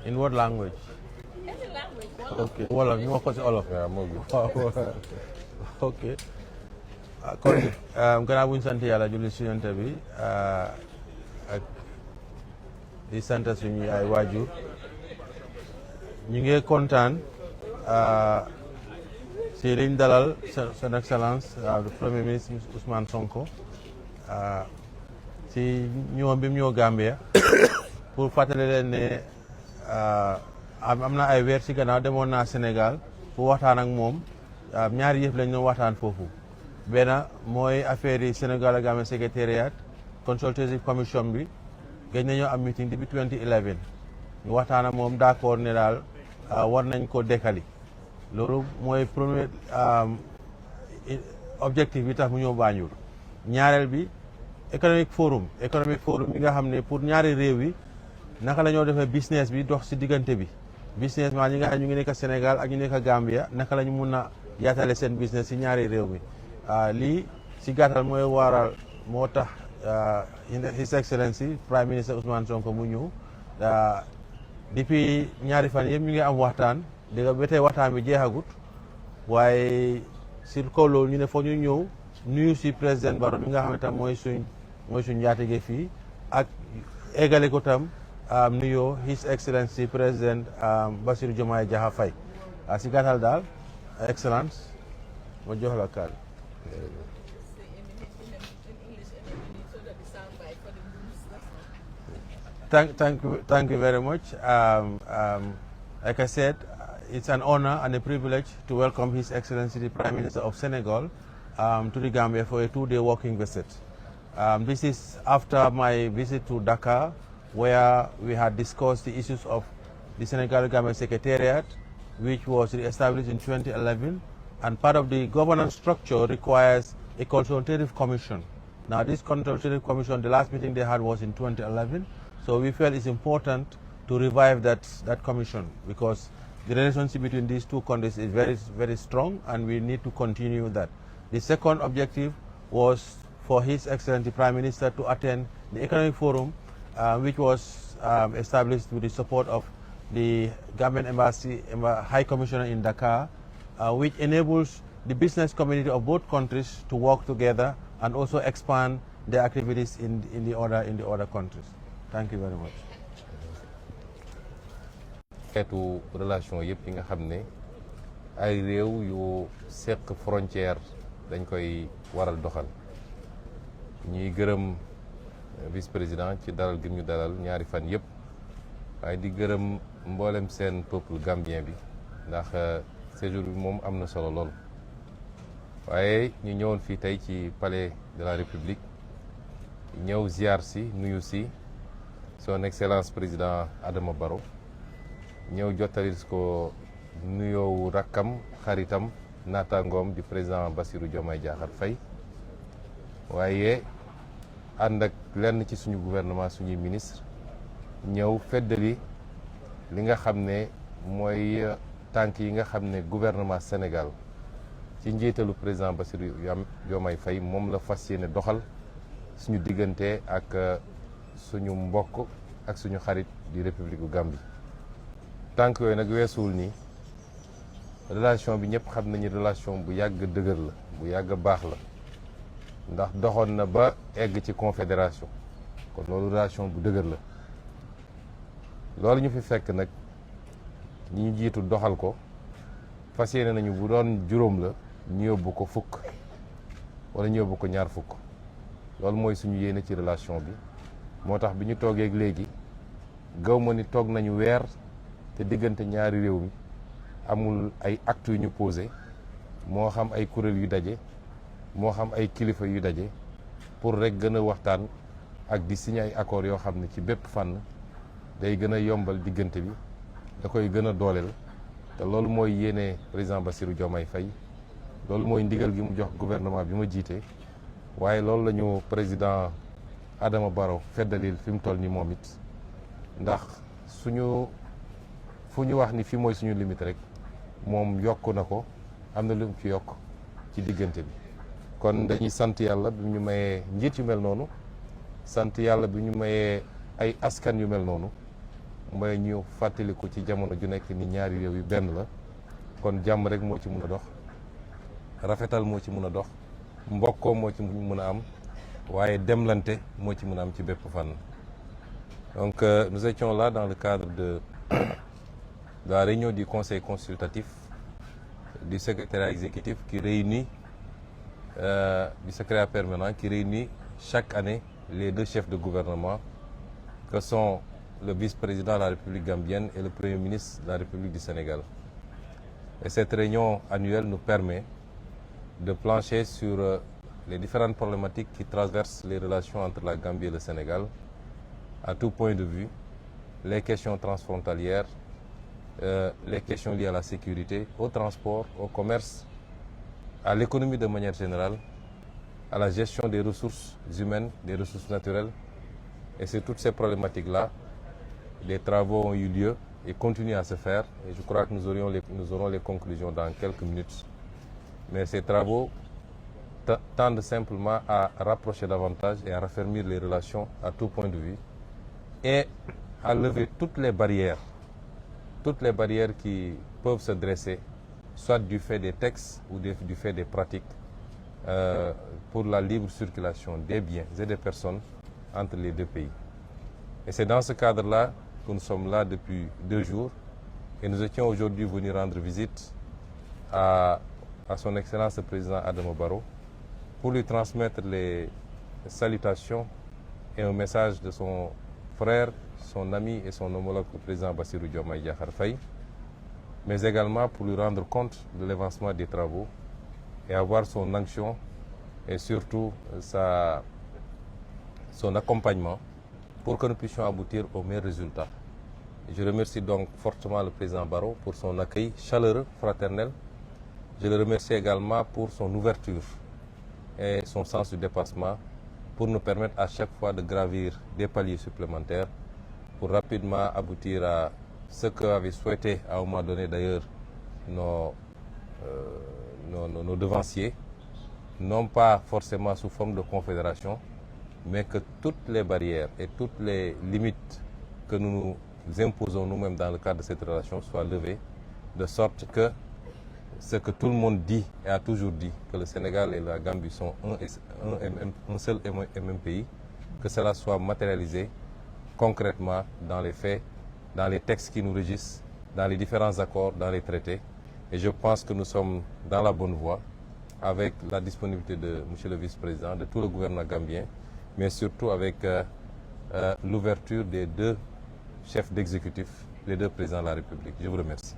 In what language? Any language. Okay. Wolof ñu wax ko ci Wolof. waaw moo gën. Ok. kon gannaaw bu ñu sant yàlla julli si yonent bi ak di sant suñu ay waajur ñu ngi kontaan si liñ dalal son excellence le premier ministre Ousmane Sonko si ñëwam bi mu ñëw Gambia pour fàttali leen ne am na ay weer si gannaaw demoon naa Sénégal pour waxtaan ak moom ñaari yëf lañ doon waxtaan foofu benn mooy affaire yi Sénégal ak Gambia secrétariat consultative commission bi gëj nañoo am meeting depuis 2011 ñu waxtaan ak moom d'accord ne daal war nañ ko dekkali loolu mooy premier objectif bi tax mu ñëw Banjul ñaareel bi economic forum bi nga xam ne pour ñaari réew yi naka la ñoo defee business bi dox si diggante bi business maa ñi nga xam ne ñu ngi nekk Sénégal ak ñu nekk Gambia naka la ñu mun a yaatale seen business si ñaari réew mi lii si gàttal mooy waral moo tax His Excellency Prime Minister Ousmane Sonko mu ñëw depuis ñaari fan yëpp ñu ngi am waxtaan dégg nga ba tey waxtaan bi jeexagut waaye si kaw loolu ñu ne foog ñu ñëw nuyu si président Barrow bi nga xam ne tam mooy suñ njaatige fii ak eggale ko tam nuyoo His Excellency président Bassirou Diomaye Diakhar Faye si gàttal daal excellence ma jox la kàddu. Thank you very much. Like I said, it's an honor and a privilege to welcome His Excellency the Prime Minister of Senegal to the Gambia for a 2-day working visit. This is after my visit to Dakar, where we had discussed the issues of the Senegal-Gambia Secretariat, which was established in 2011, and part of the governance structure requires a consultative commission. Now, this consultative commission, the last meeting they had was in 2011, so we felt it's important to revive that commission because the relationship between these two countries is very, very strong, and we need to continue that. The second objective was for His Excellency Prime Minister to attend the Economic Forum, which was established with the support of the Gambian Embassy High Commissioner in Dakar, which enables the business community of both countries to work together and also expand their activities in the other countries. Thank you very much. xeetu relation yëpp yi nga xam ne ay réew yu seq frontière dañ koy waral doxal ñuy gërëm vice président ci dalal gi ñu dalal ñaari fan yëpp waaye di gërëm mboolem seen peuple gambien bi ndax séjour bi moom am na solo lool waaye ñu ñëwoon fii tey ci palais de la république ñëw ziar si nuyu si son excellence président Adama Barrow ñëw jottalis ko nuyoowu rakkam xaritam naataangoom di président Bassirou Diomaye Diakhar Faye waaye ànd ak lenn ci suñu gouvernement suñuy ministre ñëw feddali li nga xam ne mooy tànk yi nga xam ne gouvernement Sénégal ci njiitalu président Bassirou Diomaye Faye moom la fas yéene doxal suñu diggante ak suñu mbokk ak suñu xarit di république bu Gambie tànk yooyu nag weesuwul nii relation bi ñëpp xam nañu relation bu yàgg dëgër la bu yàgg baax la ndax doxoon na ba egg ci confédération kon loolu relation bu dëgër la loolu ñu fi fekk nag ñi ñu jiitu doxal ko fas yéene nañu bu doon juróom la ñu yóbbu ko fukk wala ñu yóbbu ko ñaar fukk loolu mooy suñu yéene ci relation bi moo tax bi ñu toogee léegi gaw ma ni toog nañu weer te diggante ñaari réew mi amul ay actes yu ñu posé moo xam ay kuréel yu daje moo xam ay kilifa yu daje pour rek gën a waxtaan ak di signé ay accords yoo xam ne ci bépp fànn day gën a yombal diggante bi da koy gën a dooleel te loolu mooy yéene président Bassirou Diomaye Faye loolu mooy ndigal gi mu jox gouvernement bi ma jiite waaye loolu la ñu président Adama Barrow feddalil fi mu toll ni moom it ndax fu ñu wax ni fii mooy suñu limite rek moom yokk na ko am na lu mu ci yokk ci diggante bi kon dañuy sant yàlla bi ñu mayee njiit yu mel noonu sant yàlla bi ñu mayee ay askan yu mel noonu mooy ñu fàttaliku ci jamono ju nekk ni ñaari réew yi benn la kon jàmm rek moo ci mun a dox rafetal moo ci mun a dox mbokkoo moo ci mun a am waaye demlante moo ci mun a am ci bépp fànn. Donc nous étions là dans le cadre de la réunion du conseil consultatif du secrétariat exécutif qui réunit du secrétariat permanent qui réunit chaque année les deux chefs de gouvernement que sont le vice-président de la République gambienne et le Premier ministre de la République du Sénégal. Et cette réunion annuelle nous permet de plancher sur les différentes problématiques qui traversent les relations entre la Gambie et le Sénégal à tout point de vue, les questions transfrontalières, les questions liées à la sécurité, au transport, au commerce, à l'économie de manière générale, à la gestion des ressources humaines, des ressources naturelles. Et c'est toutes ces problématiques-là, les travaux ont eu lieu et continuent à se faire. Et je crois que nous aurons les conclusions dans quelques minutes. Mais ces travaux tendent simplement à rapprocher davantage et à raffermir les relations à tout point de vue et à lever toutes les barrières qui peuvent se dresser, soit du fait des textes ou du fait des pratiques, pour la libre circulation des biens et des personnes entre les deux pays. Et c'est dans ce cadre-là que nous sommes là depuis 2 jours et nous étions aujourd'hui venus rendre visite à son Excellence le Président Adama Barrow pour lui transmettre les salutations et un message de son frère, son ami et son homologue, le Président Bassirou Diomaye Diakhar Faye, mais également pour lui rendre compte de l'avancement des travaux et avoir son action et surtout son accompagnement pour que nous puissions aboutir aux meilleurs résultats. Et je remercie donc fortement le Président Barrow pour son accueil chaleureux, fraternel. Je le remercie également pour son ouverture et son sens du dépassement pour nous permettre à chaque fois de gravir des paliers supplémentaires pour rapidement aboutir à ce qu'avaient souhaité à un moment donné d'ailleurs nos devanciers, non pas forcément sous forme de confédération, mais que toutes les barrières et toutes les limites que nous nous imposons nous-mêmes dans le cadre de cette relation soient levées, de sorte que ce que tout le monde dit et a toujours dit, que le Sénégal et la Gambie sont un seul et même pays, que cela soit matérialisé concrètement dans les faits, dans les textes qui nous régissent, dans les différents accords, dans les traités. Et je pense que nous sommes dans la bonne voie avec la disponibilité de M. le vice-président, de tout le gouvernement gambien, mais surtout avec l'ouverture des 2 chefs d'exécutif, les 2 présidents de la République. Je vous remercie.